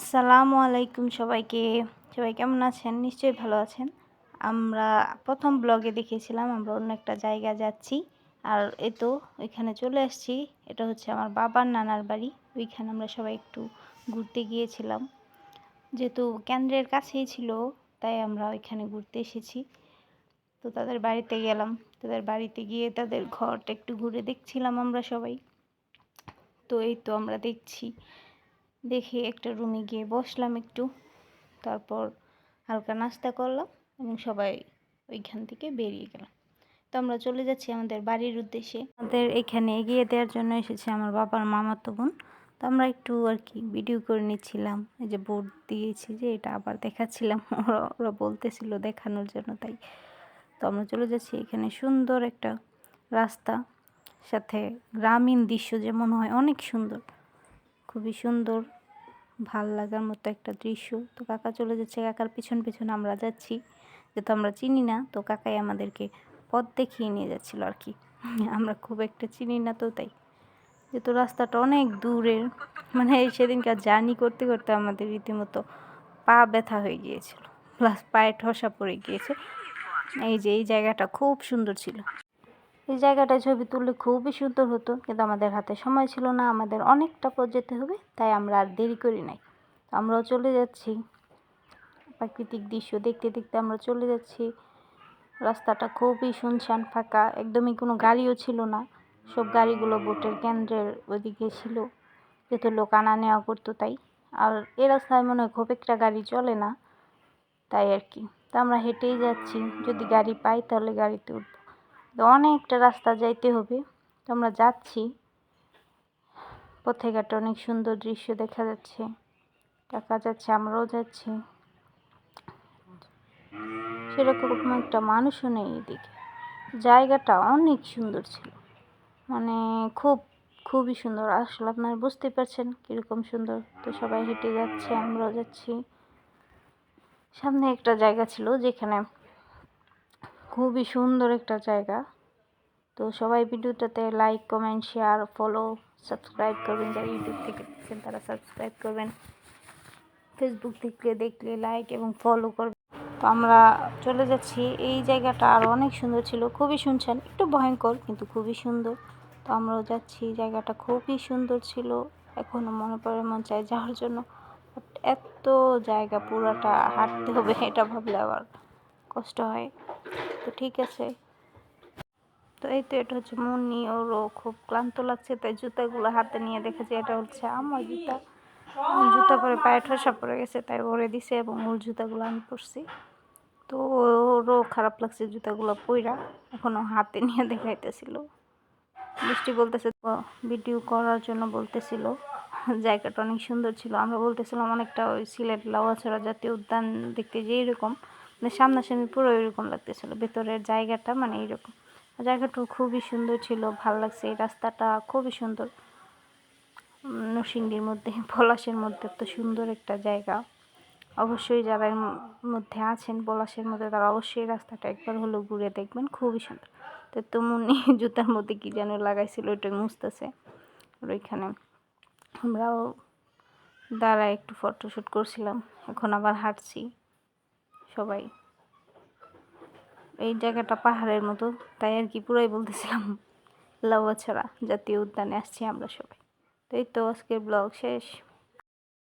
আসসালামু আলাইকুম সবাইকে। সবাই কেমন আছেন? নিশ্চয়ই ভালো আছেন। আমরা প্রথম ব্লগে দেখিয়েছিলাম আমরা অন্য একটা জায়গা যাচ্ছি। আর এই তো ওইখানে চলে আসছি। এটা হচ্ছে আমার বাবার নানার বাড়ি। ওইখানে আমরা সবাই একটু ঘুরতে গিয়েছিলাম। যেহেতু কেন্দ্রের কাছেই ছিল, তাই আমরা ওইখানে ঘুরতে এসেছি। তো তাদের বাড়িতে গেলাম। তাদের বাড়িতে গিয়ে তাদের ঘরটা একটু ঘুরে দেখছিলাম আমরা সবাই। তো এই তো আমরা দেখছি। দেখে একটা রুমে গিয়ে বসলাম একটু। তারপর হালকা নাস্তা করলাম এবং সবাই ওইখান থেকে বেরিয়ে গেলাম। তো আমরা চলে যাচ্ছি আমাদের বাড়ির উদ্দেশ্যে। আমাদের এখানে এগিয়ে দেওয়ার জন্য এসেছে আমার বাবার মামাতো বোন। তো আমরা একটু আর কি ভিডিও করে নিচ্ছিলাম। এই যে বোর্ড দিয়েছি যে এটা আবার দেখাচ্ছিলাম, ওরা বলতেছিল দেখানোর জন্য, তাই। তো আমরা চলে যাচ্ছি। এখানে সুন্দর একটা রাস্তা, সাথে গ্রামীণ দৃশ্য যেমন হয়, অনেক সুন্দর, খুবই সুন্দর, ভাল লাগার মতো একটা দৃশ্য। তো কাকা চলে যাচ্ছে, কাকার পিছন পিছন আমরা যাচ্ছি। যেহেতু আমরা চিনি না, তো কাকাই আমাদেরকে পথ দেখিয়ে নিয়ে যাচ্ছিল আর কি। আমরা খুব একটা চিনি না, তো তাই। যেহেতু রাস্তাটা অনেক দূরের, মানে সেদিনকার জার্নি করতে করতে আমাদের রীতিমতো পা ব্যথা হয়ে গিয়েছিল, প্লাস পায়ে ঠসা পড়ে গিয়েছে। এই যে এই জায়গাটা খুব সুন্দর ছিল। এই জায়গাটায় ছবি তুললে খুবই সুন্দর হতো, কিন্তু আমাদের হাতে সময় ছিল না, আমাদের অনেকটা পথ যেতে হবে, তাই আমরা আর দেরি করি নাই। আমরাও চলে যাচ্ছি। প্রাকৃতিক দৃশ্য দেখতে দেখতে আমরা চলে যাচ্ছি। রাস্তাটা খুবই শুনশান, ফাঁকা, একদমই কোনো গাড়িও ছিল না। সব গাড়িগুলো ভোটের কেন্দ্রের ওইদিকে ছিল, যেহেতু লোক আনা নেওয়া করতো, তাই। আর এই রাস্তায় মনে হয় খুব একটা গাড়ি চলে না, তাই আর কি। তা আমরা হেঁটেই যাচ্ছি, যদি গাড়ি পাই তাহলে গাড়িতে উঠবো। তো অনেকটা রাস্তা যাইতে হবে, তো আমরা যাচ্ছি। পথে ঘাটে অনেক সুন্দর দৃশ্য দেখা যাচ্ছে, কাকা যাচ্ছে, আমরাও যাচ্ছি। সেরকম একটা মানুষও নেই এদিকে। জায়গাটা অনেক সুন্দর ছিল, মানে খুবই সুন্দর। আসলে আপনারা বুঝতে পারছেন কীরকম সুন্দর। তো সবাই হেঁটে যাচ্ছে, আমরাও যাচ্ছি। সামনে একটা জায়গা ছিল যেখানে খুবই সুন্দর একটা জায়গা। তো সবাই ভিডিওটাতে like, comment, share, follow, subscribe করবেন। যারা ইউটিউব থেকে দেখছেন তারা সাবস্ক্রাইব করবেন, ফেসবুক থেকে দেখলে লাইক এবং ফলো করবেন। তো আমরা চলে যাচ্ছি। এই জায়গাটা আরও অনেক সুন্দর ছিল, খুবই শুনশান, একটু ভয়ঙ্কর, কিন্তু খুবই সুন্দর। তো আমরাও যাচ্ছি। জায়গাটা খুবই সুন্দর ছিল, এখনও মনে পড়ে, মন চায় যাওয়ার জন্য। এত জায়গা পুরাটা হাঁটতে হবে, এটা ভাবলে আবার কষ্ট হয়। তো ঠিক আছে। তো এই তো এটা হচ্ছে মুন্নি, ওরও খুব ক্লান্ত লাগছে, তাই জুতাগুলো হাতে নিয়ে দেখেছে এটা হচ্ছে আমার জুতা। জুতা পরে পায়ে ঠসা পড়ে গেছে, তাই ওরে দিছে এবং মূল জুতাগুলো আমি পরছি। তো ওরও খারাপ লাগছে জুতাগুলো পইরা, এখনও হাতে নিয়ে দেখাইতেছিল। বৃষ্টি বলতেছে, ভিডিও করার জন্য বলতেছিল। জায়গাটা অনেক সুন্দর ছিল। আমরা বলতেছিলাম অনেকটা ওই সিলেট লাউয়াছড়া জাতীয় উদ্যান দেখতে যে এরকম, মানে সামনাসামনি পুরো এরকম লাগতেছিল, ভেতরের জায়গাটা মানে এইরকম। জায়গাটা খুবই সুন্দর ছিল, ভালো লাগছে। এই রাস্তাটা খুবই সুন্দর, নরসিংদীর মধ্যে, পলাশের মধ্যে এত সুন্দর একটা জায়গা। অবশ্যই যারা এর মধ্যে আছেন, পলাশের মধ্যে, তারা অবশ্যই রাস্তাটা একবার হলেও ঘুরে দেখবেন, খুবই সুন্দর। তো মুন্নি জুতার মধ্যে কি যেন লাগাইছিল, ওইটাই মুছতেছে। আর ওইখানে আমরাও দাঁড়ায় একটু ফটোশ্যুট করছিলাম, এখন আবার হাঁটছি সবাই। এই জায়গাটা পাহাড়ের মতো, তাই আর কি পুরাই বলতেছিলাম লাউয়াছড়া জাতীয় উদ্যানে আসছি আমরা সবাই। তো এই তো আজকের ব্লগ শেষ।